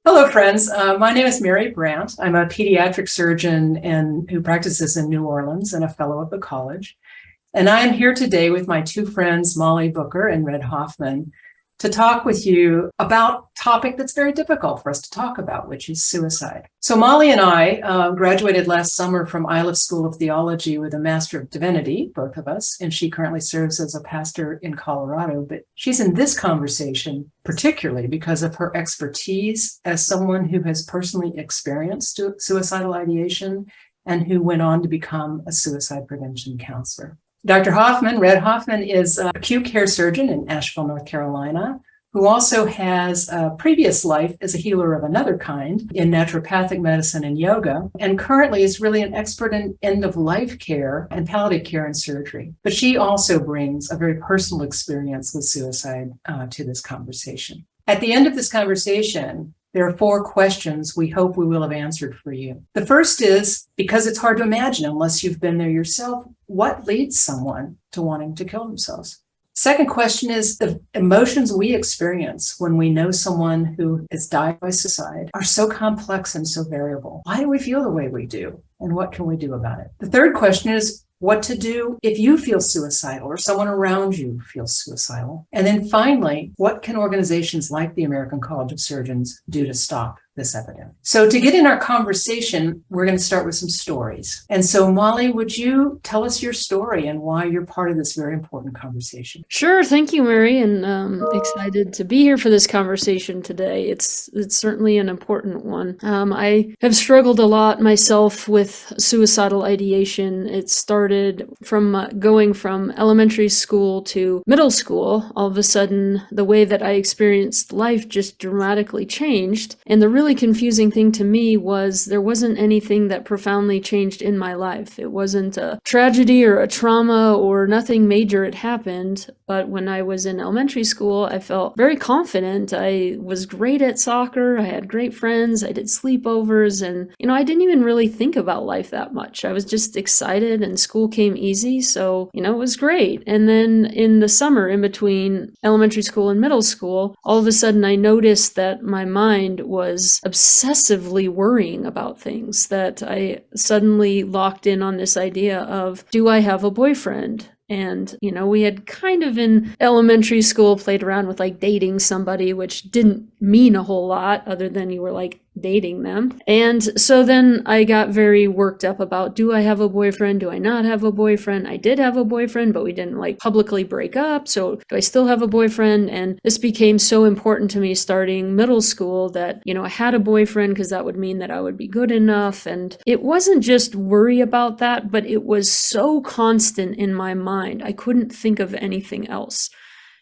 Hello, friends. My name is Mary Brandt. I'm a pediatric surgeon who practices in New Orleans and a fellow at the college. And I am here today with my two friends, Molly Booker and Red Hoffman, to talk with you about a topic that's very difficult for us to talk about, which is suicide. So Molly and I graduated last summer from Iliff School of Theology with a Master of Divinity, both of us, and she currently serves as a pastor in Colorado. But she's in this conversation particularly because of her expertise as someone who has personally experienced suicidal ideation and who went on to become a suicide prevention counselor. Dr. Hoffman, Red Hoffman, is an acute care surgeon in Asheville, North Carolina, who also has a previous life as a healer of another kind in naturopathic medicine and yoga, and currently is really an expert in end-of-life care and palliative care and surgery. But she also brings a very personal experience with suicide to this conversation. At the end of this conversation, there are 4 questions we hope we will have answered for you. The first is, because it's hard to imagine unless you've been there yourself, what leads someone to wanting to kill themselves? Second question is, the emotions we experience when we know someone who has died by suicide are so complex and so variable. Why do we feel the way we do? And what can we do about it? The third question is, what to do if you feel suicidal or someone around you feels suicidal. And then finally, what can organizations like the American College of Surgeons do to stop this epidemic? So to get in our conversation, we're going to start with some stories. And so Molly, would you tell us your story and why you're part of this very important conversation? Sure. Thank you, Mary. And excited to be here for this conversation today. It's certainly an important one. I have struggled a lot myself with suicidal ideation. It started from going from elementary school to middle school. All of a sudden, the way that I experienced life just dramatically changed. And the really confusing thing to me was there wasn't anything that profoundly changed in my life. It wasn't a tragedy or a trauma or nothing major had happened. But when I was in elementary school, I felt very confident. I was great at soccer. I had great friends. I did sleepovers. And, I didn't even really think about life that much. I was just excited and school came easy. So, it was great. And then in the summer, in between elementary school and middle school, all of a sudden I noticed that my mind was obsessively worrying about things, that I suddenly locked in on this idea of, do I have a boyfriend? And, we had kind of in elementary school played around with like dating somebody, which didn't mean a whole lot other than you were like dating them. And so then I got very worked up about, do I have a boyfriend? Do I not have a boyfriend? I did have a boyfriend, but we didn't like publicly break up. So do I still have a boyfriend? And this became so important to me starting middle school that, I had a boyfriend because that would mean that I would be good enough. And it wasn't just worry about that, but it was so constant in my mind. I couldn't think of anything else.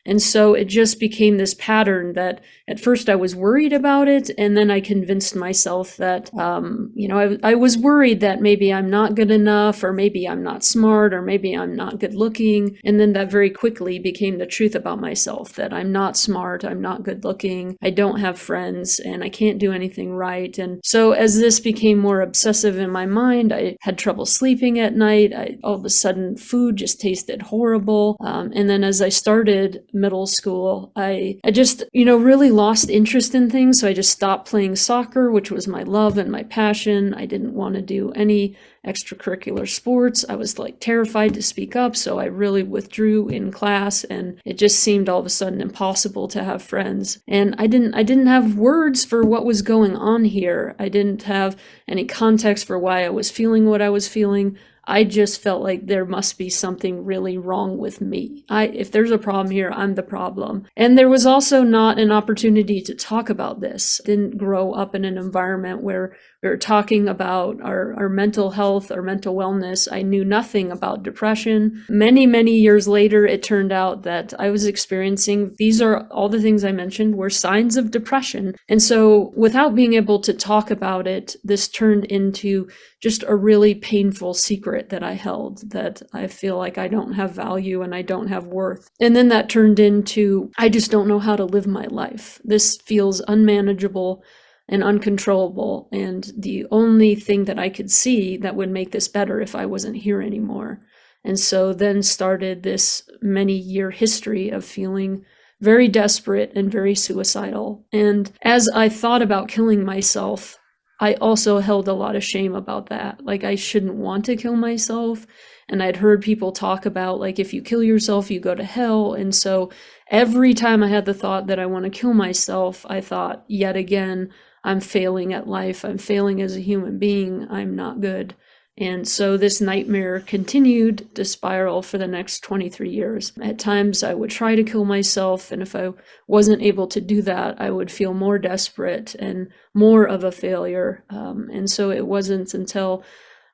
And so it just became this pattern that at first I was worried about it. And then I convinced myself that, I was worried that maybe I'm not good enough, or maybe I'm not smart, or maybe I'm not good looking. And then that very quickly became the truth about myself, that I'm not smart, I'm not good looking, I don't have friends, and I can't do anything right. And so as this became more obsessive in my mind, I had trouble sleeping at night. All of a sudden food just tasted horrible. And then as I started middle school, I just, really lost interest in things. So I just stopped playing soccer, which was my love and my passion. I didn't want to do any extracurricular sports. I was like terrified to speak up. So I really withdrew in class, and it just seemed all of a sudden impossible to have friends. And I didn't have words for what was going on here. I didn't have any context for why I was feeling what I was feeling. I just felt like there must be something really wrong with me. If there's a problem here, I'm the problem. And there was also not an opportunity to talk about this. Didn't grow up in an environment where we were talking about our mental health, our mental wellness. I knew nothing about depression. Many, many years later, it turned out that I was experiencing, these are all the things I mentioned were signs of depression. And so without being able to talk about it, this turned into just a really painful secret that I held, that I feel like I don't have value and I don't have worth. And then that turned into, I just don't know how to live my life. This feels unmanageable and uncontrollable. And the only thing that I could see that would make this better if I wasn't here anymore. And so then started this many-year history of feeling very desperate and very suicidal. And as I thought about killing myself, I also held a lot of shame about that. Like, I shouldn't want to kill myself. And I'd heard people talk about, like, if you kill yourself, you go to hell. And so every time I had the thought that I want to kill myself, I thought, yet again, I'm failing at life. I'm failing as a human being. I'm not good. And so this nightmare continued to spiral for the next 23 years. At times I would try to kill myself, and if I wasn't able to do that, I would feel more desperate and more of a failure. And so it wasn't until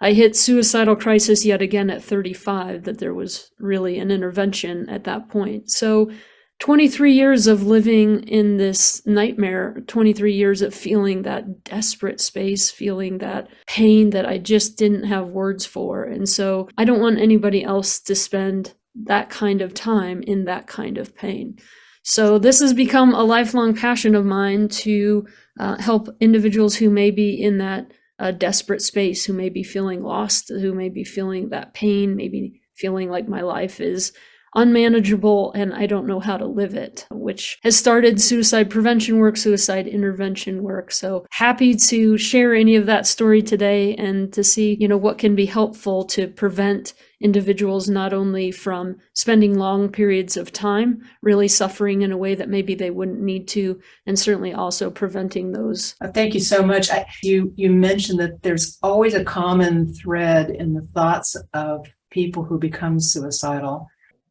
I hit suicidal crisis yet again at 35 that there was really an intervention at that point. So 23 years of living in this nightmare, 23 years of feeling that desperate space, feeling that pain that I just didn't have words for. And so I don't want anybody else to spend that kind of time in that kind of pain. So this has become a lifelong passion of mine to help individuals who may be in that desperate space, who may be feeling lost, who may be feeling that pain, maybe feeling like my life is unmanageable and I don't know how to live it, which has started suicide prevention work, suicide intervention work. So happy to share any of that story today and to see, what can be helpful to prevent individuals not only from spending long periods of time really suffering in a way that maybe they wouldn't need to, and certainly also preventing those. Thank you so much. You mentioned that there's always a common thread in the thoughts of people who become suicidal.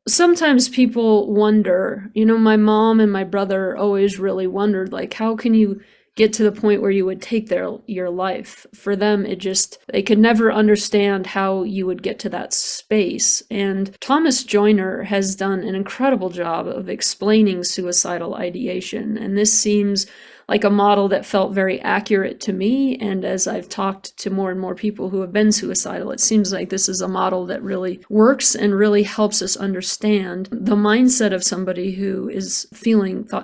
Sometimes people wonder, my mom and my brother always really wondered, like, how can you get to the point where you would take your life? For them, they could never understand how you would get to that space. And Thomas Joyner has done an incredible job of explaining suicidal ideation. And this seems like a model that felt very accurate to me. And as I've talked to more and more people who have been suicidal, it seems like this is a model that really works and really helps us understand the mindset of somebody who is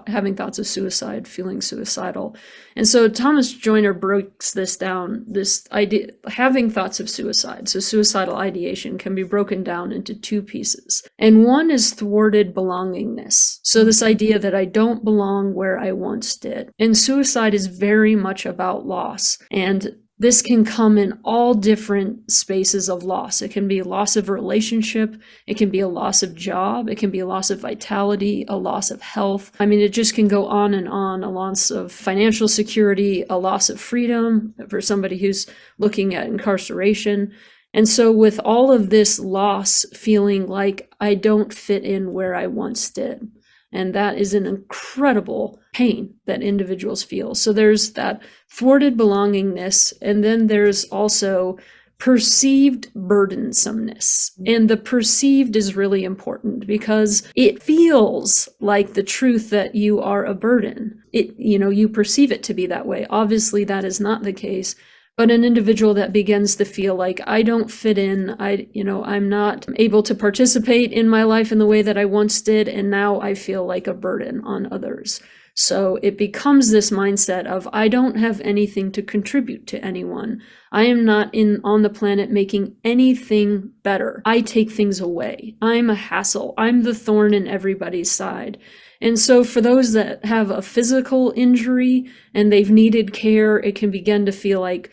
having thoughts of suicide, feeling suicidal. And so Thomas Joyner breaks this down, this idea, having thoughts of suicide. So suicidal ideation can be broken down into two pieces. And one is thwarted belongingness. So this idea that I don't belong where I once did. And suicide is very much about loss. And this can come in all different spaces of loss. It can be a loss of relationship. It can be a loss of job. It can be a loss of vitality, a loss of health. I mean, it just can go on and on. A loss of financial security, a loss of freedom for somebody who's looking at incarceration. And so with all of this loss, feeling like I don't fit in where I once did. And that is an incredible pain that individuals feel. So there's that thwarted belongingness, and then there's also perceived burdensomeness. And the perceived is really important because it feels like the truth that you are a burden. You perceive it to be that way. Obviously, that is not the case. But an individual that begins to feel like I don't fit in, I'm not able to participate in my life in the way that I once did, and now I feel like a burden on others. So it becomes this mindset of I don't have anything to contribute to anyone. I am not on the planet making anything better. I take things away. I'm a hassle. I'm the thorn in everybody's side. And so for those that have a physical injury and they've needed care, it can begin to feel like,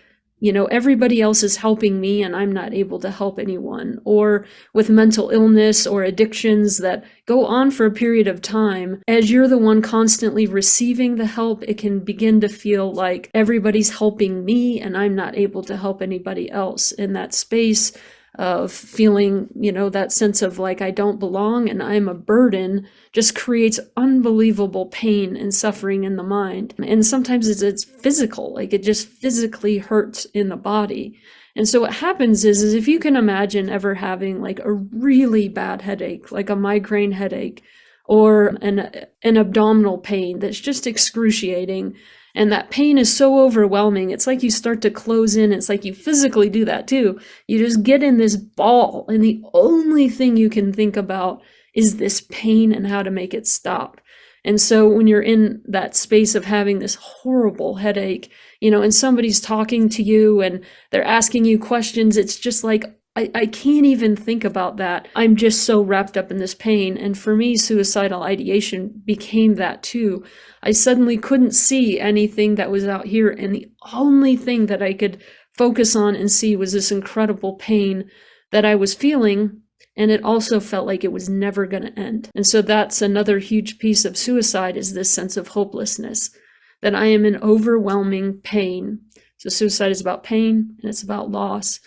everybody else is helping me and I'm not able to help anyone. Or with mental illness or addictions that go on for a period of time, as you're the one constantly receiving the help, it can begin to feel like everybody's helping me and I'm not able to help anybody else. In that space of feeling, that sense of like I don't belong and I'm a burden just creates unbelievable pain and suffering in the mind. And sometimes it's physical, like it just physically hurts in the body. And so what happens is if you can imagine ever having like a really bad headache, like a migraine headache, or an abdominal pain that's just excruciating, and that pain is so overwhelming, it's like you start to close in. It's like you physically do that too. You just get in this ball, and the only thing you can think about is this pain and how to make it stop. And so when you're in that space of having this horrible headache, and somebody's talking to you and they're asking you questions, it's just like I can't even think about that. I'm just so wrapped up in this pain. And for me, suicidal ideation became that too. I suddenly couldn't see anything that was out here. And the only thing that I could focus on and see was this incredible pain that I was feeling. And it also felt like it was never going to end. And so that's another huge piece of suicide, is this sense of hopelessness, that I am in overwhelming pain. So suicide is about pain and it's about loss.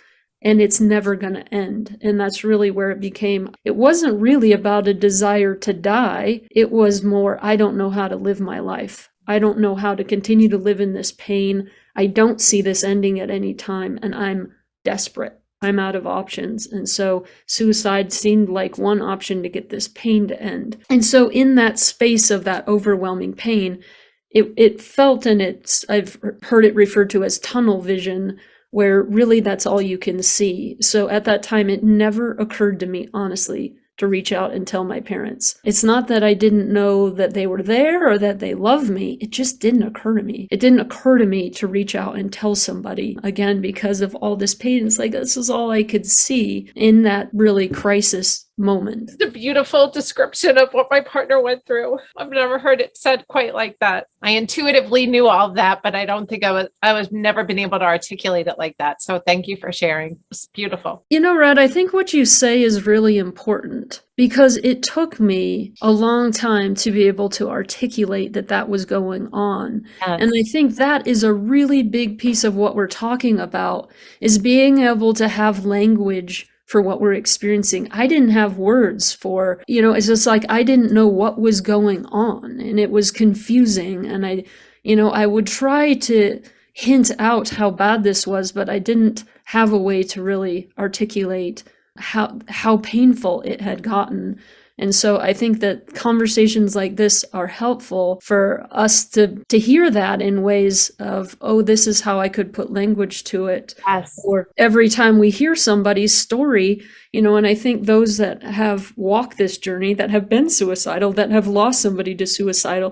And it's never going to end. And that's really where it wasn't really about a desire to die. It was more, I don't know how to live my life. I don't know how to continue to live in this pain. I don't see this ending at any time. And I'm desperate. I'm out of options. And so suicide seemed like one option to get this pain to end. And so in that space of that overwhelming pain, it felt, and I've heard it referred to as tunnel vision, where really that's all you can see. So at that time, it never occurred to me, honestly, to reach out and tell my parents. It's not that I didn't know that they were there or that they loved me. It just didn't occur to me. It didn't occur to me to reach out and tell somebody, again, because of all this pain. It's like, this is all I could see in that really crisis moment. It's a beautiful description of what my partner went through. I've never heard it said quite like that. I intuitively knew all of that, but I don't think I was never been able to articulate it like that. So thank you for sharing. It's beautiful. You know, Red, I think what you say is really important, because it took me a long time to be able to articulate that was going on. Yes. And I think that is a really big piece of what we're talking about, is being able to have language for what we're experiencing. I didn't have words for, it's just like I didn't know what was going on, and it was confusing. And I would try to hint out how bad this was, but I didn't have a way to really articulate how painful it had gotten. And so I think that conversations like this are helpful for us to hear that in ways of, oh, this is how I could put language to it. Yes. Or every time we hear somebody's story, and I think those that have walked this journey, that have been suicidal, that have lost somebody to suicide,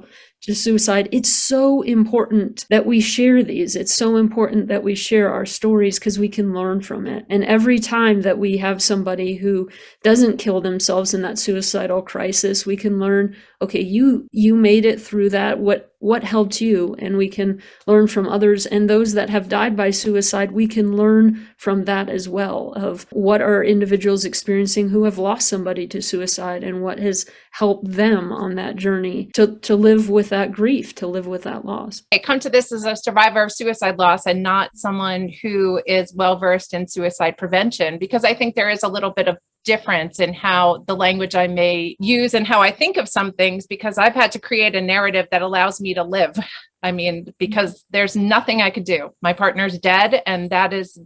it's so important that we share these. It's so important that we share our stories, because we can learn from it. And every time that we have somebody who doesn't kill themselves in that suicidal crisis, we can learn, okay, you made it through that. What helped you? And we can learn from others. And those that have died by suicide, we can learn from that as well, of what are individuals experiencing who have lost somebody to suicide, and what has helped them on that journey to live with that grief, to live with that loss. I come to this as a survivor of suicide loss and not someone who is well-versed in suicide prevention, because I think there is a little bit of difference in how the language I may use and how I think of some things, because I've had to create a narrative that allows me to live. I mean, because there's nothing I could do. My partner's dead, and that is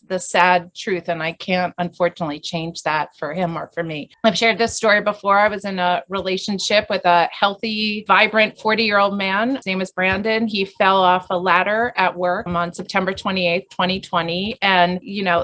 the sad truth. And I can't, unfortunately, change that for him or for me. I've shared this story before. I was in a relationship with a healthy, vibrant 40-year-old man. His name is Brandon. He fell off a ladder at work on September 28th, 2020. And,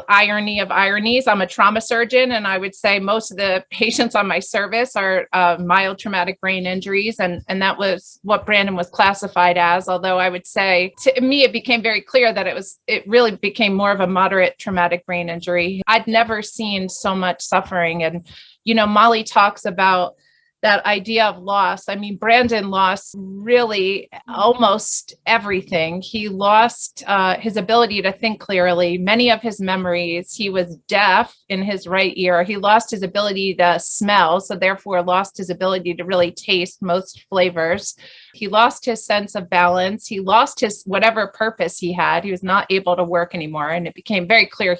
irony of ironies, I'm a trauma surgeon, and I would say most of the patients on my service are mild traumatic brain injuries. And that was what Brandon was classified as. Although I would say to me, it became very clear that it really became more of a moderate traumatic brain injury. I'd never seen so much suffering. And, Molly talks about that idea of loss. I mean, Brandon lost really almost everything. He lost his ability to think clearly, many of his memories. He was deaf in his right ear. He lost his ability to smell, so therefore lost his ability to really taste most flavors. He lost his sense of balance. He lost his whatever purpose he had. He was not able to work anymore. And it became very clear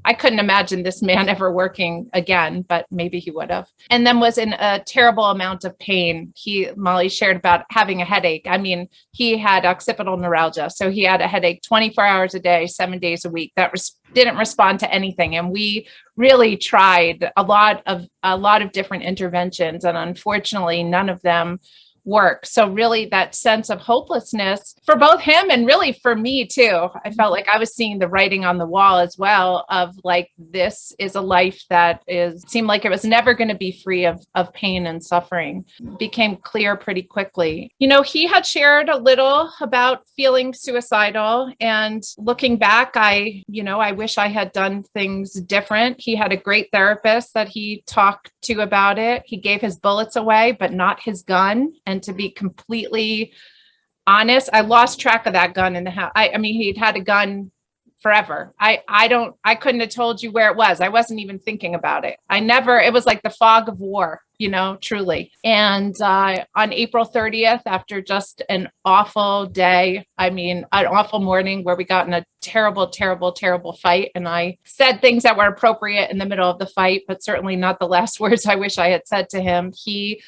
I couldn't imagine this man ever working again, but maybe he would have. And then was in a terrible amount of pain. Molly shared about having a headache. I mean, he had occipital neuralgia. So he had a headache 24 hours a day, 7 days a week. That didn't respond to anything. And we really tried a lot of different interventions. And unfortunately, none of them work. So really that sense of hopelessness for both him and really for me too. I felt like I was seeing the writing on the wall as well of like, this is a life that seemed like it was never going to be free of pain and suffering. Became clear pretty quickly. He had shared a little about feeling suicidal, and looking back, I wish I had done things different. He had a great therapist that he talked to about it. He gave his bullets away, but not his gun. And to be completely honest, I lost track of that gun in the house. I mean, he'd had a gun forever. I couldn't have told you where it was. I wasn't even thinking about it. It was like the fog of war, truly. And on April 30th, after just an awful day, an awful morning where we got in a terrible, terrible, terrible fight. And I said things that were appropriate in the middle of the fight, but certainly not the last words I wish I had said to him. He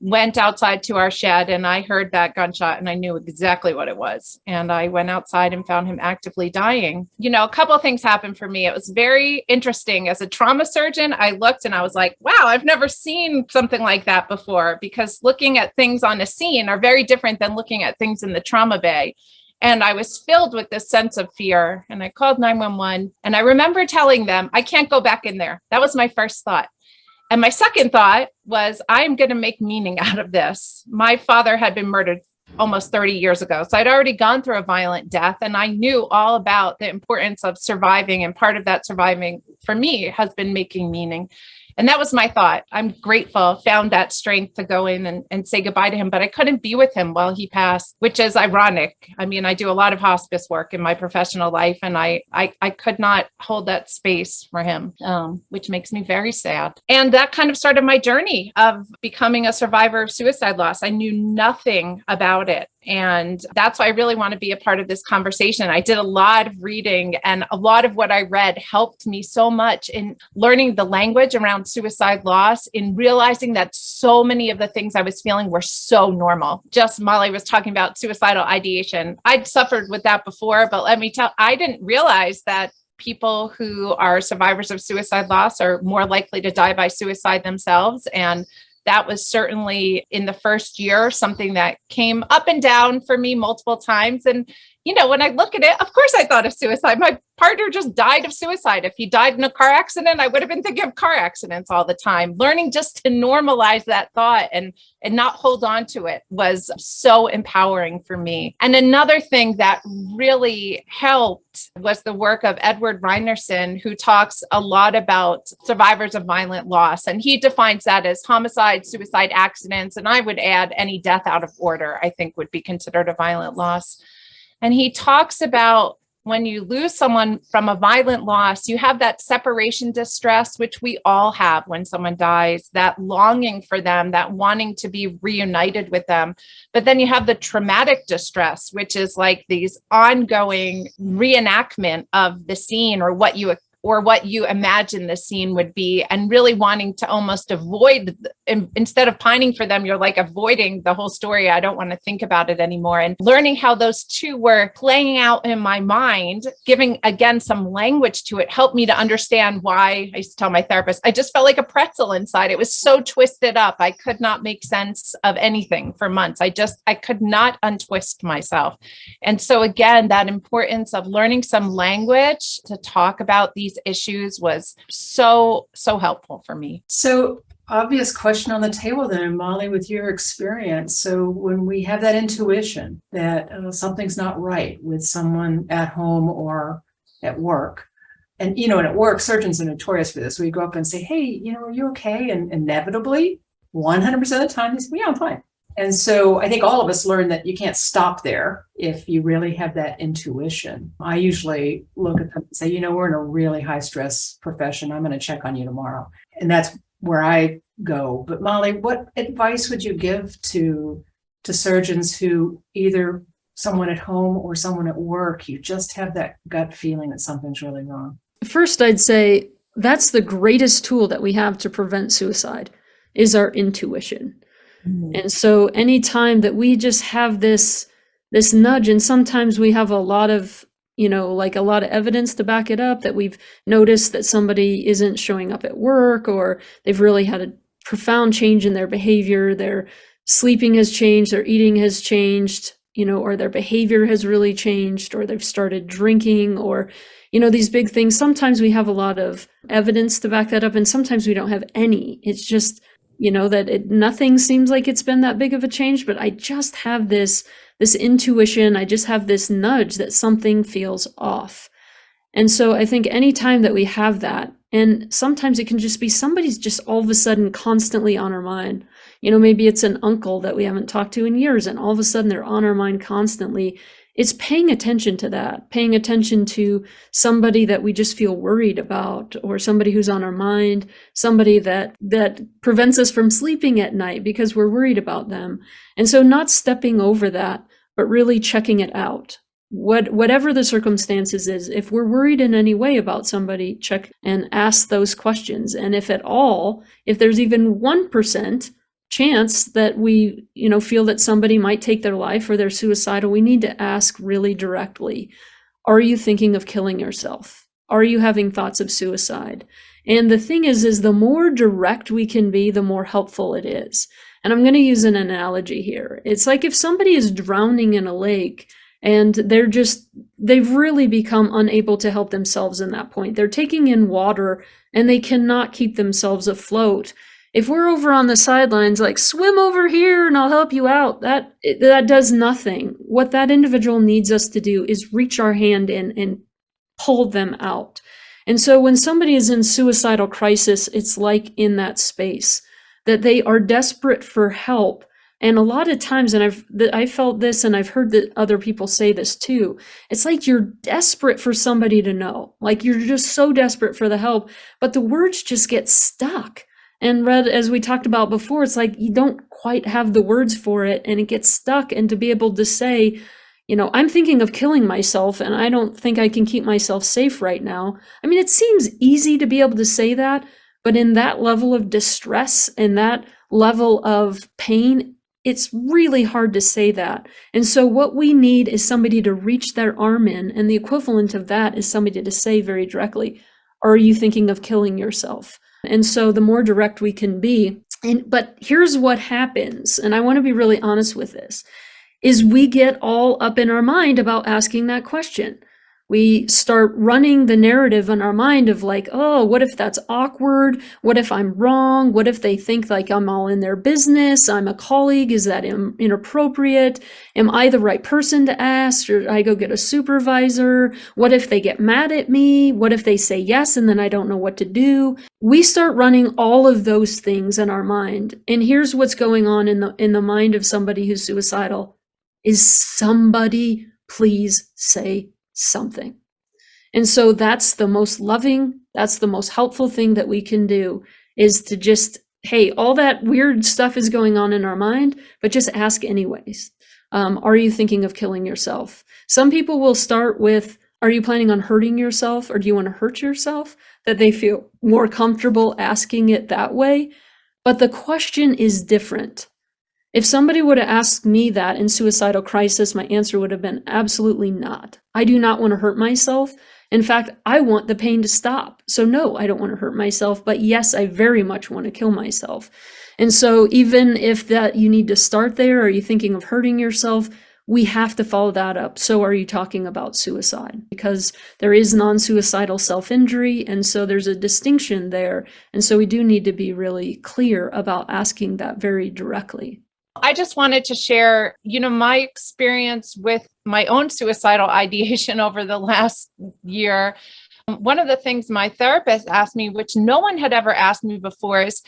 went outside to our shed, and I heard that gunshot and I knew exactly what it was. And I went outside and found him actively dying. A couple of things happened for me. It was very interesting. As a trauma surgeon, I looked and I was like, wow, I've never seen something like that before, because looking at things on a scene are very different than looking at things in the trauma bay. And I was filled with this sense of fear, and I called 911, and I remember telling them, I can't go back in there. That was my first thought. And my second thought was, I'm going to make meaning out of this. My father had been murdered almost 30 years ago. So I'd already gone through a violent death, and I knew all about the importance of surviving. And part of that surviving for me has been making meaning. And that was my thought. I'm grateful, found that strength to go in and say goodbye to him, but I couldn't be with him while he passed, which is ironic. I do a lot of hospice work in my professional life, and I could not hold that space for him, which makes me very sad. And that kind of started my journey of becoming a survivor of suicide loss. I knew nothing about it. And that's why I really want to be a part of this conversation. I did a lot of reading, and a lot of what I read helped me so much in learning the language around suicide loss, in realizing that so many of the things I was feeling were so normal. Just Molly was talking about suicidal ideation. I'd suffered with that before, but let me tell, I didn't realize that people who are survivors of suicide loss are more likely to die by suicide themselves. And that was certainly in the first year something that came up and down for me multiple times. And, when I look at it, of course I thought of suicide. My partner just died of suicide. If he died in a car accident, I would have been thinking of car accidents all the time. Learning just to normalize that thought and not hold on to it was so empowering for me. And another thing that really helped was the work of Edward Reinerson, who talks a lot about survivors of violent loss. And he defines that as homicide, suicide, accidents. And I would add any death out of order, I think would be considered a violent loss. And he talks about when you lose someone from a violent loss, you have that separation distress, which we all have when someone dies, that longing for them, that wanting to be reunited with them. But then you have the traumatic distress, which is like these ongoing reenactment of the scene or what you imagine the scene would be, and really wanting to almost avoid, instead of pining for them, you're like avoiding the whole story. I don't want to think about it anymore. And learning how those two were playing out in my mind, giving again some language to it, helped me to understand why. I used to tell my therapist, I just felt like a pretzel inside. It was so twisted up. I could not make sense of anything for months. I could not untwist myself. And so again, that importance of learning some language to talk about these issues was so helpful for me. So obvious question on the table then, Molly, with your experience. So when we have that intuition that something's not right with someone at home or at work, and at work, surgeons are notorious for this. We go up and say, hey, are you okay? And inevitably, 100% of the time, they say, yeah, I'm fine. And so I think all of us learn that you can't stop there if you really have that intuition. I usually look at them and say, we're in a really high stress profession. I'm going to check on you tomorrow. And that's where I go. But Molly, what advice would you give to surgeons who either someone at home or someone at work, you just have that gut feeling that something's really wrong? First, I'd say that's the greatest tool that we have to prevent suicide is our intuition. And so anytime that we just have this nudge, and sometimes we have a lot of, a lot of evidence to back it up, that we've noticed that somebody isn't showing up at work, or they've really had a profound change in their behavior. They're sleeping has changed, their eating has changed, or their behavior has really changed, or they've started drinking, or, these big things. Sometimes we have a lot of evidence to back that up, and sometimes we don't have any. It's just, that nothing seems like it's been that big of a change, but I just have this intuition, I just have this nudge that something feels off. And so I think anytime that we have that, and sometimes it can just be somebody's just all of a sudden constantly on our mind. Maybe it's an uncle that we haven't talked to in years, and all of a sudden they're on our mind constantly. It's paying attention to that, paying attention to somebody that we just feel worried about, or somebody who's on our mind, somebody that prevents us from sleeping at night because we're worried about them. And so not stepping over that, but really checking it out. Whatever the circumstances is, if we're worried in any way about somebody, check and ask those questions. And if at all, if there's even 1% chance that we, feel that somebody might take their life or they're suicidal, we need to ask really directly, are you thinking of killing yourself? Are you having thoughts of suicide? And the thing is the more direct we can be, the more helpful it is. And I'm going to use an analogy here. It's like if somebody is drowning in a lake, and they've really become unable to help themselves in that point. They're taking in water and they cannot keep themselves afloat. If we're over on the sidelines, like, swim over here and I'll help you out, that does nothing. What that individual needs us to do is reach our hand in and pull them out. And so when somebody is in suicidal crisis, it's like in that space that they are desperate for help. And a lot of times, and I felt this, and I've heard that other people say this too, it's like you're desperate for somebody to know. Like you're just so desperate for the help, but the words just get stuck. And Red, as we talked about before, it's like you don't quite have the words for it, and it gets stuck. And to be able to say, I'm thinking of killing myself, and I don't think I can keep myself safe right now. I mean, it seems easy to be able to say that, but in that level of distress and that level of pain, it's really hard to say that. And so what we need is somebody to reach their arm in, and the equivalent of that is somebody to say very directly, are you thinking of killing yourself? And so the more direct we can be, but here's what happens, and I want to be really honest with this, is we get all up in our mind about asking that question. We start running the narrative in our mind of like, oh, what if that's awkward? What if I'm wrong? What if they think like I'm all in their business? I'm a colleague. Is that inappropriate? Am I the right person to ask? Or I go get a supervisor? What if they get mad at me? What if they say yes and then I don't know what to do? We start running all of those things in our mind. And here's what's going on in the mind of somebody who's suicidal is somebody please say something. And so that's the most loving, that's the most helpful thing that we can do, is to just, hey, all that weird stuff is going on in our mind, but just ask anyways. Are you thinking of killing yourself? Some people will start with, are you planning on hurting yourself, or do you want to hurt yourself? That they feel more comfortable asking it that way. But the question is different. If somebody would have asked me that in suicidal crisis, my answer would have been absolutely not. I do not want to hurt myself. In fact, I want the pain to stop. So no, I don't want to hurt myself, but yes, I very much want to kill myself. And so even if that you need to start there, are you thinking of hurting yourself? We have to follow that up. So are you talking about suicide? Because there is non-suicidal self-injury, and so there's a distinction there. And so we do need to be really clear about asking that very directly. I just wanted to share, my experience with my own suicidal ideation over the last year. One of the things my therapist asked me, which no one had ever asked me before, is,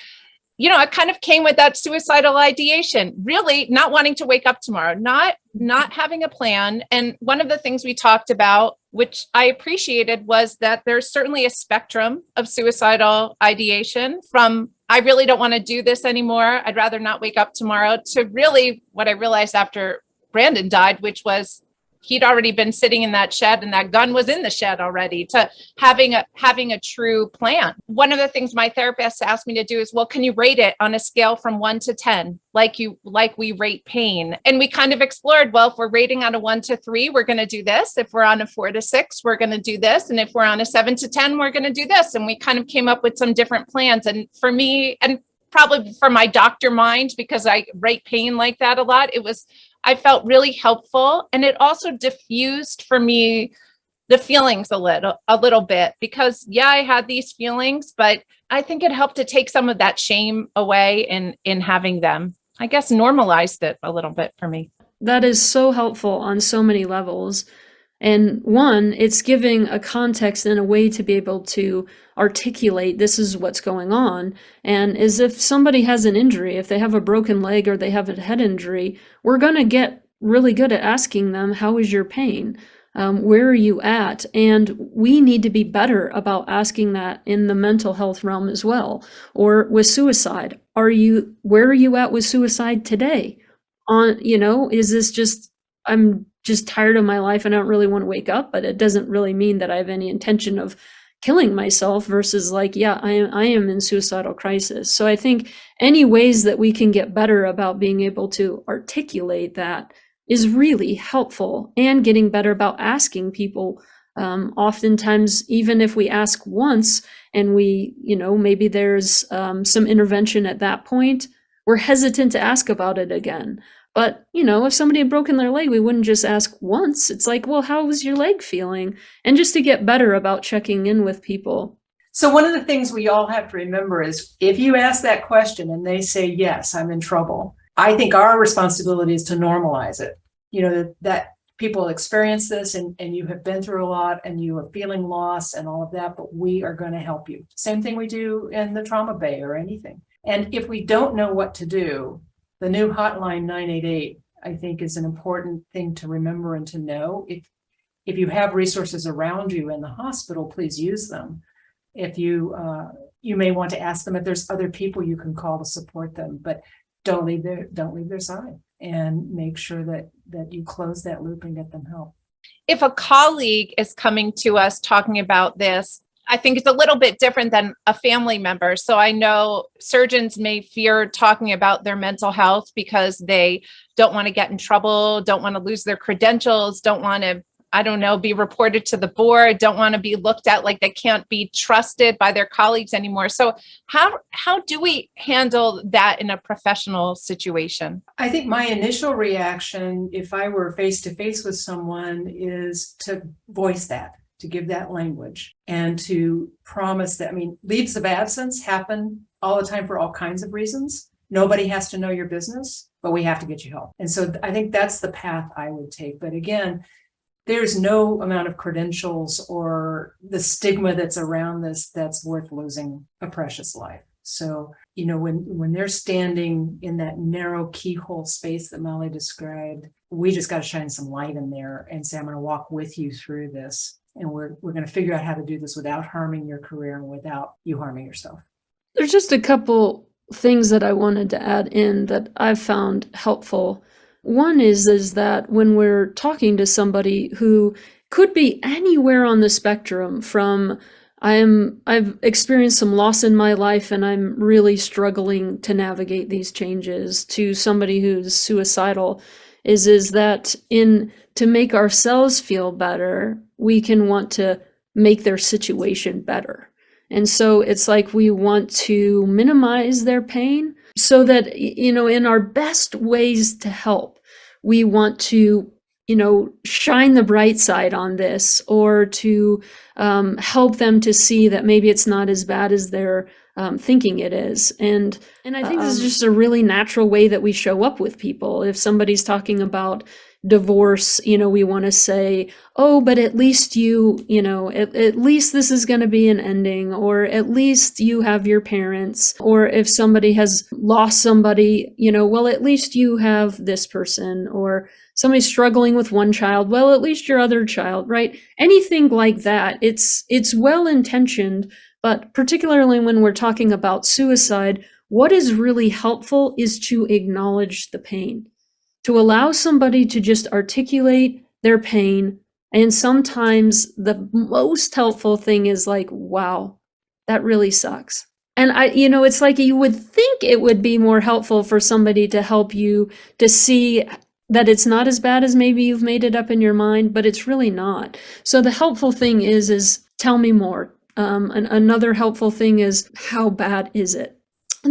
I kind of came with that suicidal ideation, really not wanting to wake up tomorrow, not having a plan. And one of the things we talked about, which I appreciated, was that there's certainly a spectrum of suicidal ideation, from I really don't want to do this anymore, I'd rather not wake up tomorrow, to really what I realized after Brandon died, which was he'd already been sitting in that shed and that gun was in the shed already, to having a true plan. One of the things my therapist asked me to do is, well, can you rate it on a scale from 1 to 10, like we rate pain? And we kind of explored, well, if we're rating on a 1 to 3, we're going to do this. If we're on a 4 to 6, we're going to do this. And if we're on a 7 to 10, we're going to do this. And we kind of came up with some different plans. And for me, and probably for my doctor mind, because I rate pain like that a lot, I felt really helpful. And it also diffused for me the feelings a little bit, because I had these feelings, but I think it helped to take some of that shame away in having them. I guess normalized it a little bit for me. That is so helpful on so many levels. And one, it's giving a context and a way to be able to articulate this is what's going on. And as if somebody has an injury, if they have a broken leg or they have a head injury, we're going to get really good at asking them, how is your pain? Where are you at? And we need to be better about asking that in the mental health realm as well. Or with suicide, where are you at with suicide today? Is this just, I'm just tired of my life and I don't really want to wake up, but it doesn't really mean that I have any intention of killing myself, versus like, I am in suicidal crisis. So I think any ways that we can get better about being able to articulate that is really helpful, and getting better about asking people. Oftentimes, even if we ask once and maybe there's some intervention at that point, we're hesitant to ask about it again. But, if somebody had broken their leg, we wouldn't just ask once. It's like, well, how was your leg feeling? And just to get better about checking in with people. So one of the things we all have to remember is, if you ask that question and they say, yes, I'm in trouble, I think our responsibility is to normalize it. That people experience this, and you have been through a lot and you are feeling loss and all of that, but we are going to help you. Same thing we do in the trauma bay or anything. And if we don't know what to do, the new hotline 988, I think, is an important thing to remember and to know. If you have resources around you in the hospital, please use them. If you may want to ask them if there's other people you can call to support them, but don't leave their side, and make sure that you close that loop and get them help. If a colleague is coming to us talking about this, I think it's a little bit different than a family member. So I know surgeons may fear talking about their mental health because they don't want to get in trouble, don't want to lose their credentials, don't want to, be reported to the board, don't want to be looked at like they can't be trusted by their colleagues anymore. So how do we handle that in a professional situation? I think my initial reaction, if I were face to face with someone, is to voice that, to give that language, and to promise that, leaves of absence happen all the time for all kinds of reasons. Nobody has to know your business, but we have to get you help. And so I think that's the path I would take. But again, there's no amount of credentials or the stigma that's around this that's worth losing a precious life. So, when they're standing in that narrow keyhole space that Molly described, we just got to shine some light in there and say, I'm going to walk with you through this. And we're going to figure out how to do this without harming your career and without you harming yourself. There's just a couple things that I wanted to add in that I've found helpful. One is that when we're talking to somebody who could be anywhere on the spectrum, from I've experienced some loss in my life and I'm really struggling to navigate these changes, to somebody who's suicidal, is that to make ourselves feel better, we can want to make their situation better. And so it's like we want to minimize their pain so that, in our best ways to help, we want to, shine the bright side on this, or to help them to see that maybe it's not as bad as they're thinking it is. And I think this is just a really natural way that we show up with people. If somebody's talking about divorce, we want to say, oh, but at least at least this is going to be an ending, or at least you have your parents. Or if somebody has lost somebody, well, at least you have this person. Or somebody's struggling with one child, well, at least your other child, right? Anything like that. It's well-intentioned, but particularly when we're talking about suicide, what is really helpful is to acknowledge the pain, to allow somebody to just articulate their pain. And sometimes the most helpful thing is like, wow, that really sucks. And it's like you would think it would be more helpful for somebody to help you to see that it's not as bad as maybe you've made it up in your mind, but it's really not. So the helpful thing is tell me more. Another helpful thing is, how bad is it?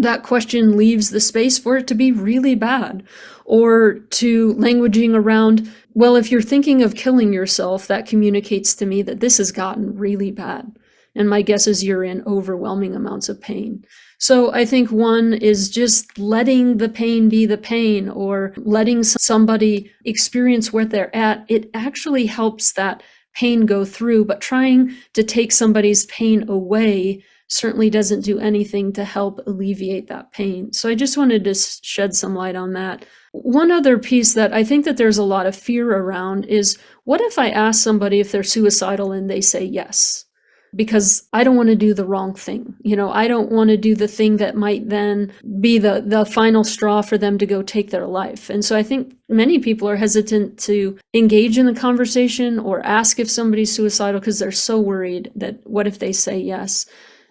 that question leaves the space for it to be really bad, or to languaging around, well, if you're thinking of killing yourself, that communicates to me that this has gotten really bad. And my guess is you're in overwhelming amounts of pain. So I think one is just letting the pain be the pain, or letting somebody experience where they're at. It actually helps that pain go through, but trying to take somebody's pain away certainly doesn't do anything to help alleviate that pain. So I just wanted to shed some light on that. One other piece that I think that there's a lot of fear around is, what if I ask somebody if they're suicidal and they say yes? Because I don't want to do the wrong thing. I don't want to do the thing that might then be the final straw for them to go take their life. And so I think many people are hesitant to engage in the conversation or ask if somebody's suicidal because they're so worried that what if they say yes?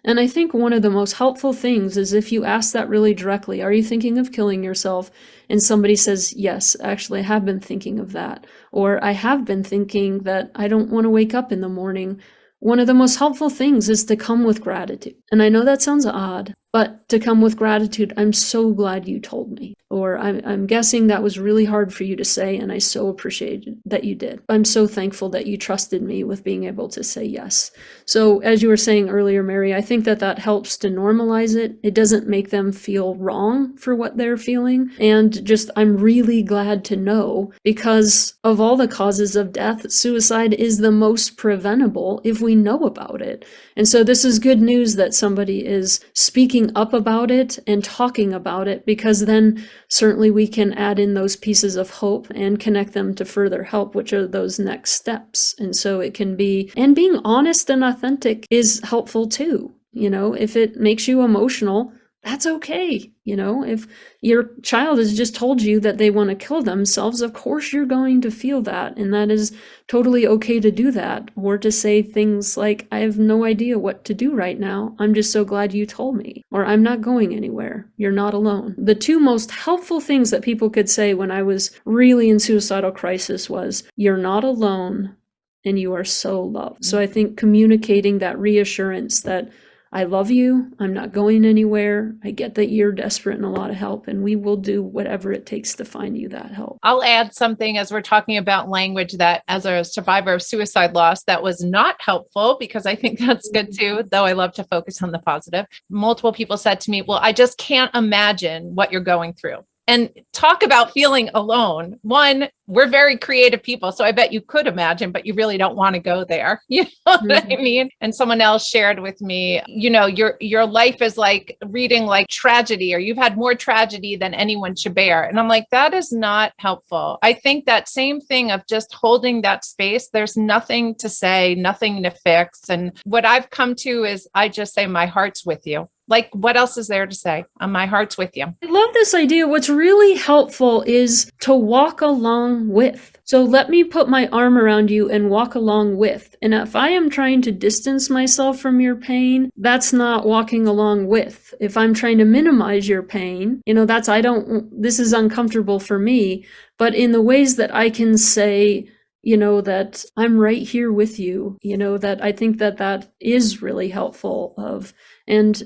And I think one of the most helpful things is if you ask that really directly, are you thinking of killing yourself? And somebody says, yes, actually, I have been thinking of that. Or I have been thinking that I don't want to wake up in the morning. One of the most helpful things is to come with gratitude. And I know that sounds odd, but to come with gratitude, I'm so glad you told me. Or I'm guessing that was really hard for you to say, and I so appreciated that you did. I'm so thankful that you trusted me with being able to say yes. So as you were saying earlier, Mary, I think that helps to normalize it. It doesn't make them feel wrong for what they're feeling. And just, I'm really glad to know, because of all the causes of death, suicide is the most preventable if we know about it. And so this is good news that somebody is speaking up about it and talking about it, because then certainly we can add in those pieces of hope and connect them to further help, which are those next steps. And so it can be, and being honest and authentic is helpful too. If it makes you emotional, that's okay. If your child has just told you that they want to kill themselves, of course you're going to feel that. And that is totally okay to do that. Or to say things like, I have no idea what to do right now. I'm just so glad you told me. Or I'm not going anywhere. You're not alone. The two most helpful things that people could say when I was really in suicidal crisis was, you're not alone and you are so loved. So I think communicating that reassurance that I love you, I'm not going anywhere, I get that you're desperate and a lot of help, and we will do whatever it takes to find you that help. I'll add something as we're talking about language that, as a survivor of suicide loss, that was not helpful, because I think that's good too, though I love to focus on the positive. Multiple people said to me, well, I just can't imagine what you're going through. And talk about feeling alone. One, we're very creative people, so I bet you could imagine, but you really don't want to go there. You know what I mean? And someone else shared with me, your life is like reading like tragedy, or you've had more tragedy than anyone should bear. And I'm like, that is not helpful. I think that same thing of just holding that space, there's nothing to say, nothing to fix. And what I've come to is I just say, my heart's with you. Like, what else is there to say? My heart's with you. I love this idea. What's really helpful is to walk along with. So let me put my arm around you and walk along with. And if I am trying to distance myself from your pain, that's not walking along with. If I'm trying to minimize your pain, this is uncomfortable for me. But in the ways that I can say, that I'm right here with you, that I think that is really helpful and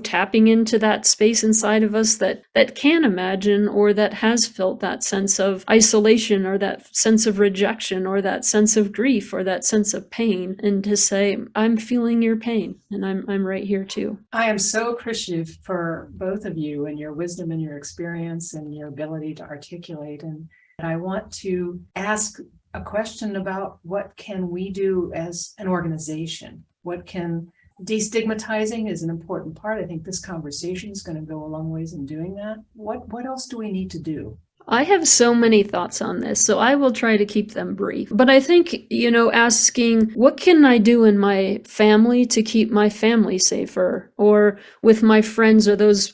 tapping into that space inside of us that can imagine, or that has felt that sense of isolation, or that sense of rejection, or that sense of grief, or that sense of pain, and to say, I'm feeling your pain and I'm right here too. I am so appreciative for both of you and your wisdom and your experience and your ability to articulate. And I want to ask a question about, what can we do as an organization? Destigmatizing is an important part. I think this conversation is going to go a long ways in doing that. What else do we need to do? I have so many thoughts on this, so I will try to keep them brief. But I think, asking, what can I do in my family to keep my family safer? Or with my friends, or those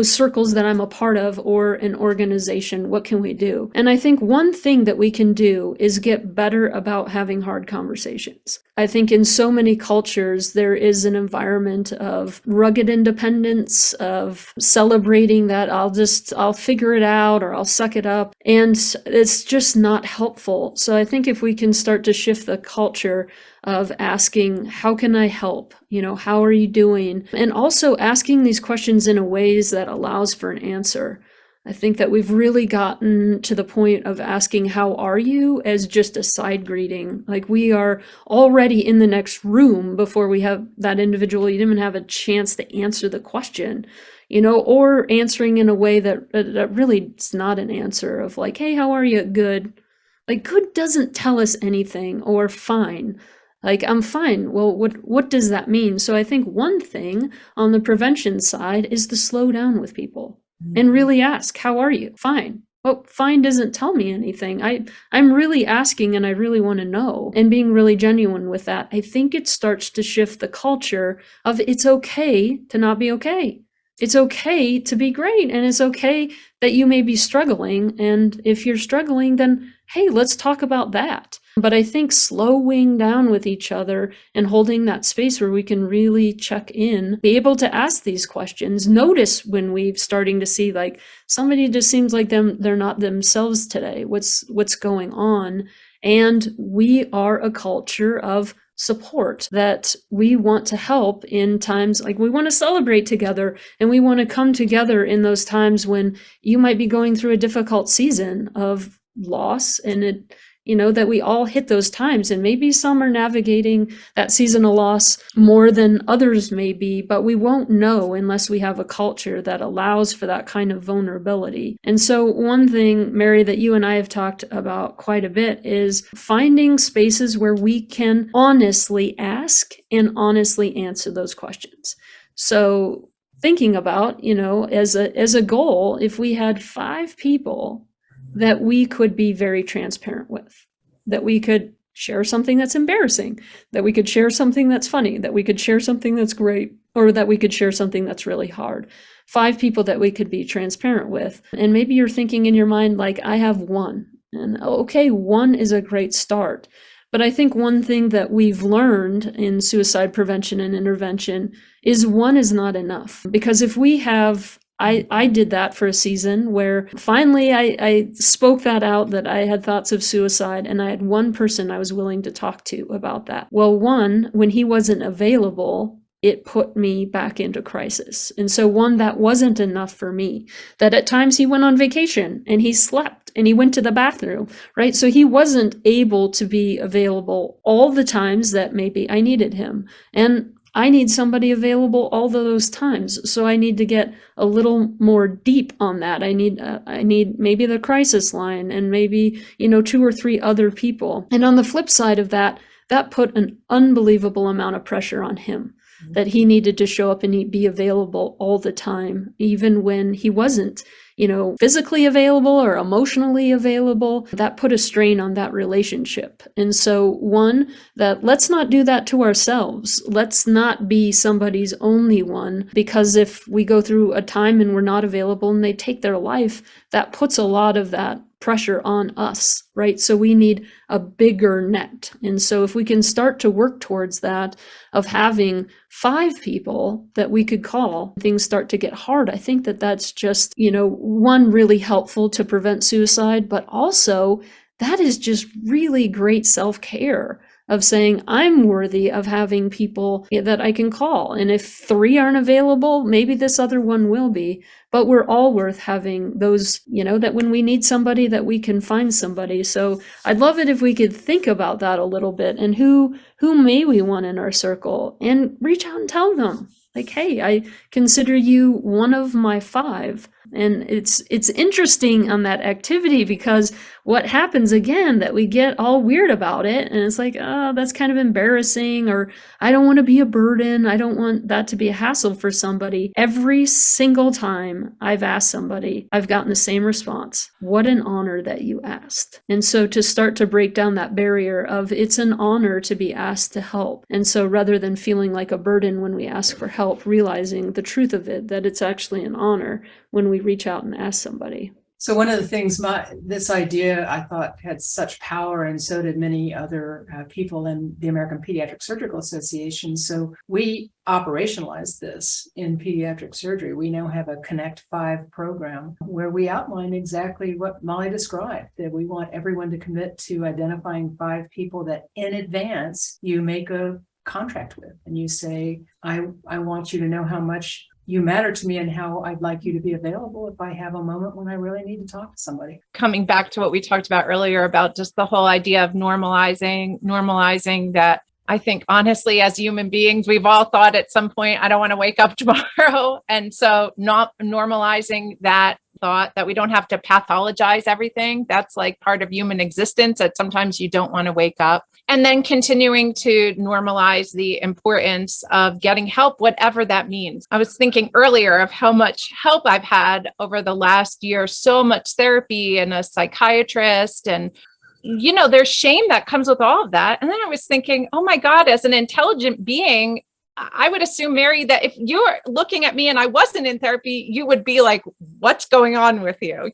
circles that I'm a part of, or an organization, what can we do? And I think one thing that we can do is get better about having hard conversations. I think in so many cultures, there is an environment of rugged independence, of celebrating that I'll figure it out, or I'll suck it up. And it's just not helpful. So I think if we can start to shift the culture of asking, how can I help? How are you doing? And also asking these questions in a ways that allows for an answer. I think that we've really gotten to the point of asking, how are you, as just a side greeting. Like we are already in the next room before we have that individual. You didn't even have a chance to answer the question, or answering in a way that really is not an answer of like, hey, how are you? Good. Like good doesn't tell us anything, or fine. Like, I'm fine. Well, what does that mean? So I think one thing on the prevention side is to slow down with people and really ask, how are you? Fine. Well, fine doesn't tell me anything. I'm really asking and I really want to know, and being really genuine with that. I think it starts to shift the culture of it's okay to not be okay. It's okay to be great, and it's okay that you may be struggling. And if you're struggling, then hey, let's talk about that. But I think slowing down with each other and holding that space where we can really check in, be able to ask these questions, notice when we're starting to see like somebody just seems like they're not themselves today. What's going on? And we are a culture of support, that we want to help in times like we want to celebrate together, and we want to come together in those times when you might be going through a difficult season of loss, and that we all hit those times, and maybe some are navigating that season of loss more than others may be, but we won't know unless we have a culture that allows for that kind of vulnerability. And so one thing, Mary, that you and I have talked about quite a bit is finding spaces where we can honestly ask and honestly answer those questions. So thinking about, as a goal, if we had 5 people that we could be very transparent with, that we could share something that's embarrassing, that we could share something that's funny, that we could share something that's great, or that we could share something that's really hard. 5 people that we could be transparent with. And maybe you're thinking in your mind, like, I have 1. And okay, 1 is a great start. But I think one thing that we've learned in suicide prevention and intervention is 1 is not enough. Because if we have I did that for a season where finally I spoke that out, that I had thoughts of suicide, and I had 1 person I was willing to talk to about that. Well, 1, when he wasn't available, it put me back into crisis. And so 1, that wasn't enough for me. That at times he went on vacation and he slept and he went to the bathroom, right? So he wasn't able to be available all the times that maybe I needed him. And I need somebody available all those times. So I need to get a little more deep on that. I need maybe the crisis line, and maybe, 2 or 3 other people. And on the flip side of that, that put an unbelievable amount of pressure on him, that he needed to show up and be available all the time, even when he wasn't, physically available or emotionally available. That put a strain on that relationship. And so 1, that let's not do that to ourselves. Let's not be somebody's only one, because if we go through a time and we're not available and they take their life, that puts a lot of that pressure on us, right? So we need a bigger net. And so if we can start to work towards that, of having 5 people that we could call, things start to get hard. I think that that's just, 1, really helpful to prevent suicide, but also that is just really great self-care of saying, I'm worthy of having people that I can call. And if 3 aren't available, maybe this other 1 will be. But we're all worth having those, that when we need somebody, that we can find somebody. So I'd love it if we could think about that a little bit, and who may we want in our circle, and reach out and tell them, like, hey, I consider you one of my 5. And it's interesting on that activity, because what happens again, that we get all weird about it, and it's like, oh, that's kind of embarrassing, or I don't want to be a burden. I don't want that to be a hassle for somebody. Every single time I've asked somebody, I've gotten the same response. What an honor that you asked. And so to start to break down that barrier of, it's an honor to be asked to help. And so rather than feeling like a burden when we ask for help, realizing the truth of it, that it's actually an honor when we reach out and ask somebody. So one of the things this idea I thought had such power, and so did many other people in the American Pediatric Surgical Association. So we operationalized this in pediatric surgery. We now have a Connect 5 program where we outline exactly what Molly described, that we want everyone to commit to identifying 5 people that in advance you make a contract with, and you say, I want you to know how much you matter to me and how I'd like you to be available if I have a moment when I really need to talk to somebody. Coming back to what we talked about earlier about just the whole idea of normalizing that. I think honestly, as human beings, we've all thought at some point, I don't want to wake up tomorrow. And so not normalizing that thought that we don't have to pathologize everything. That's like part of human existence, that sometimes you don't want to wake up. And then continuing to normalize the importance of getting help, whatever that means. I was thinking earlier of how much help I've had over the last year, so much therapy and a psychiatrist, and there's shame that comes with all of that. And then I was thinking, oh my God, as an intelligent being, I would assume, Mary, that if you're looking at me and I wasn't in therapy, you would be like, what's going on with you?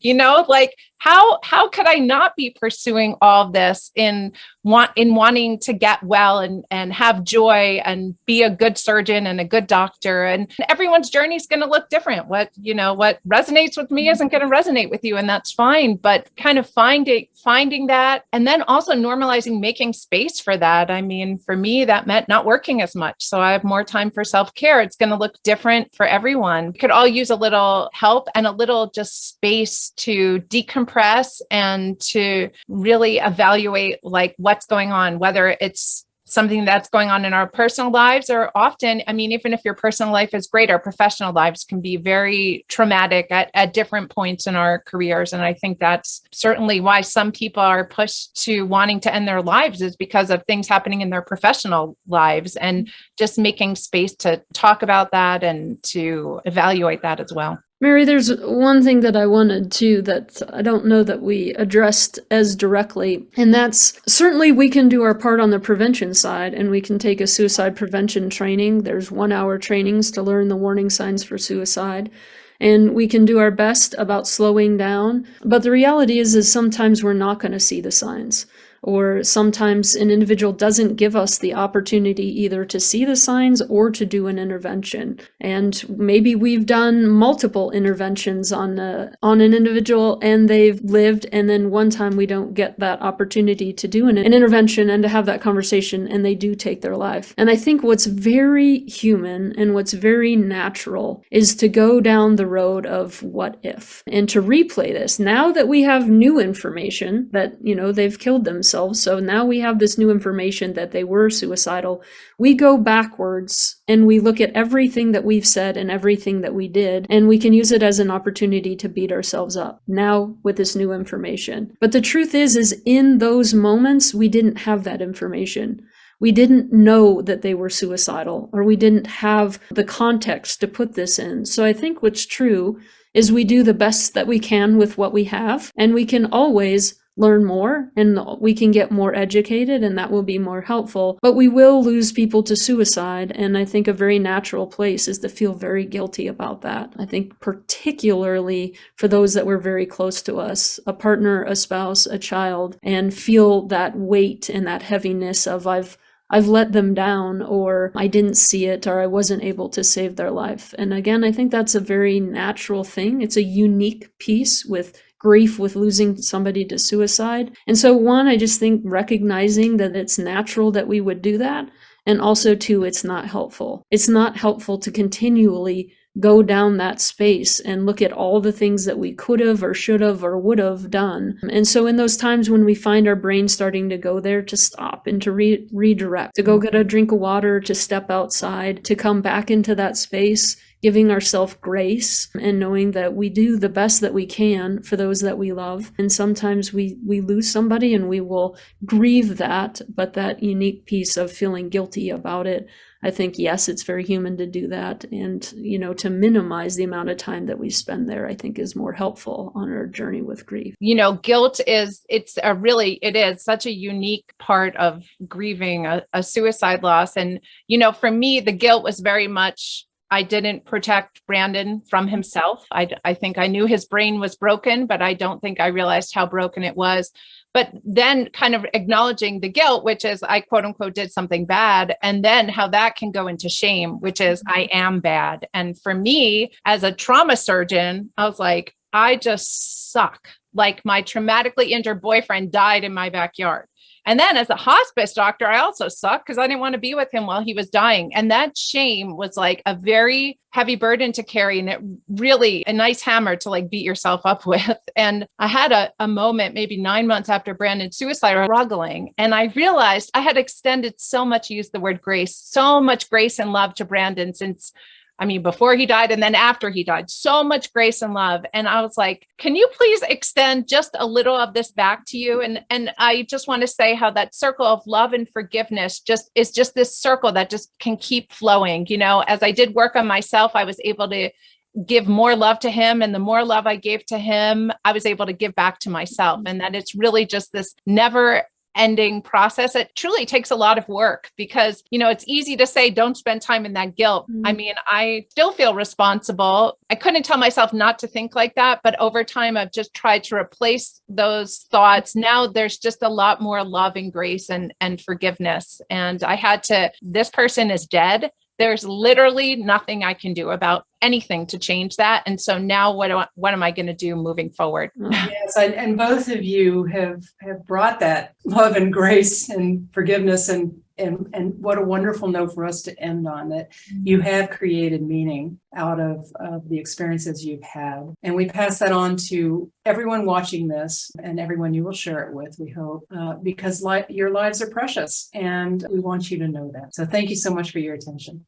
Like how could I not be pursuing all of this in wanting to get well and have joy and be a good surgeon and a good doctor? And everyone's journey is going to look different. What resonates with me isn't going to resonate with you, and that's fine. But kind of finding that, and then also normalizing making space for that. I mean, for me, that meant not working as much. So I have more time for self-care. It's going to look different for everyone. We could all use a little help and a little just space to decompress and to really evaluate like what's going on, whether it's something that's going on in our personal lives, or often, I mean, even if your personal life is great, our professional lives can be very traumatic at different points in our careers. And I think that's certainly why some people are pushed to wanting to end their lives, is because of things happening in their professional lives, and just making space to talk about that and to evaluate that as well. Mary, there's one thing that I wanted to, that I don't know that we addressed as directly, and that's certainly we can do our part on the prevention side, and we can take a suicide prevention training. There's 1-hour trainings to learn the warning signs for suicide, and we can do our best about slowing down. But the reality is sometimes we're not going to see the signs. Or sometimes an individual doesn't give us the opportunity either to see the signs or to do an intervention. And maybe we've done multiple interventions on an individual and they've lived, and then one time we don't get that opportunity to do an intervention and to have that conversation, and they do take their life. And I think what's very human and what's very natural is to go down the road of what if, and to replay this. Now that we have new information that, they've killed themselves, so now we have this new information that they were suicidal, we go backwards and we look at everything that we've said and everything that we did, and we can use it as an opportunity to beat ourselves up now with this new information. But the truth is in those moments, we didn't have that information. We didn't know that they were suicidal, or we didn't have the context to put this in. So I think what's true is we do the best that we can with what we have, and we can always learn more, and we can get more educated, and that will be more helpful. But we will lose people to suicide, and I think a very natural place is to feel very guilty about that. I think particularly for those that were very close to us, a partner, a spouse, a child, and feel that weight and that heaviness of I've let them down, or I didn't see it, or I wasn't able to save their life. And again, I think that's a very natural thing. It's a unique piece with grief, with losing somebody to suicide. And so one, I just think recognizing that it's natural that we would do that. And also two, it's not helpful. It's not helpful to continually go down that space and look at all the things that we could have or should have or would have done. And so in those times when we find our brain starting to go there, to stop and to redirect, to go get a drink of water, to step outside, to come back into that space, giving ourselves grace and knowing that we do the best that we can for those that we love. And sometimes we lose somebody and we will grieve that, but that unique piece of feeling guilty about it, I think, yes, it's very human to do that. And, to minimize the amount of time that we spend there, I think is more helpful on our journey with grief. Guilt it is such a unique part of grieving a suicide loss. And, for me, the guilt was very much I didn't protect Brandon from himself. I think I knew his brain was broken, but I don't think I realized how broken it was. But then kind of acknowledging the guilt, which is I quote unquote did something bad, and then how that can go into shame, which is I am bad. And for me, as a trauma surgeon, I was like, I just suck. Like my traumatically injured boyfriend died in my backyard. And then as a hospice doctor, I also sucked because I didn't want to be with him while he was dying. And that shame was like a very heavy burden to carry, and it really a nice hammer to like beat yourself up with. And I had a moment maybe 9 months after Brandon's suicide, struggling. And I realized I had extended so much, use the word grace, so much grace and love to Brandon since before he died and then after he died, so much grace and love. And I was like, can you please extend just a little of this back to you? And I just want to say how that circle of love and forgiveness is just this circle that just can keep flowing. As I did work on myself, I was able to give more love to him. And the more love I gave to him, I was able to give back to myself. And that it's really just this never ending process. It truly takes a lot of work because, it's easy to say, don't spend time in that guilt. I still feel responsible. I couldn't tell myself not to think like that, but over time, I've just tried to replace those thoughts. Now there's just a lot more love and grace and forgiveness. And this person is dead. There's literally nothing I can do about anything to change that. And so now what am I going to do moving forward? Yes, and both of you have brought that love and grace and forgiveness and what a wonderful note for us to end on, that you have created meaning out of the experiences you've had. And we pass that on to everyone watching this and everyone you will share it with, we hope, because your lives are precious and we want you to know that. So thank you so much for your attention.